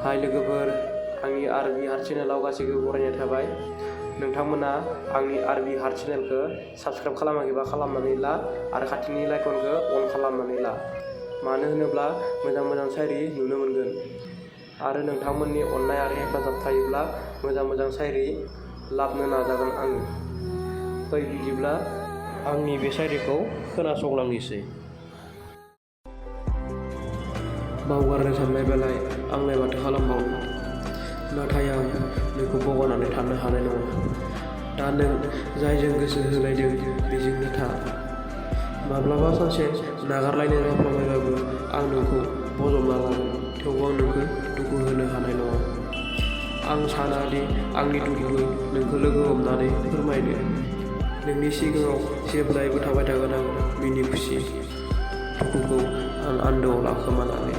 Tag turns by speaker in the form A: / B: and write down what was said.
A: हाय लोगोफोर, आंनि आरबि हार्ट चेनेलाव गासैखौबो बरायनाय थाबाय। नोंथांमोना आंनि आरबि हार्ट चेनेलखौ साबस्क्राइब खालामाखैबा खालामनानै ला आरो खाथिनि लाइकनखौ अन खालामनानै ला। मानो होनोब्ला मोजां मोजां शायरि नुनो मोनगोन आरो नोंथांमोननि अननाय आरो हेफाजाब थायोब्ला मोजां मोजां शायरि लाबनो नाजागोन आङो। फै बिदिब्ला आंनि बे शायरिखौ खोनासंलांनोसै। बावगारनो साननायबालाय आंलाय माथो खालामबावनो, नाथाय आं नोंखौ बावगारनानै थानो हानाय नङा। दा नों जायजों गोसो होलायदों बेजोंनो था। माब्लाबा सानसे नागारलायनो जाफ्लांबायबाबो आं नोंखौ बजबना लागोन, थेवबो आं नोंखौ दुखु होनो हानाय नङा। आं साना दि आंनि दुखुखौ नोंखौ लोगो हमनानै फोरमायनो। नोंनि सिगाङाव जेब्लायबो थाबाय थागोन आं मिनि खुसि, दुखुखौ आं आन्दोआव लाखोमानानै।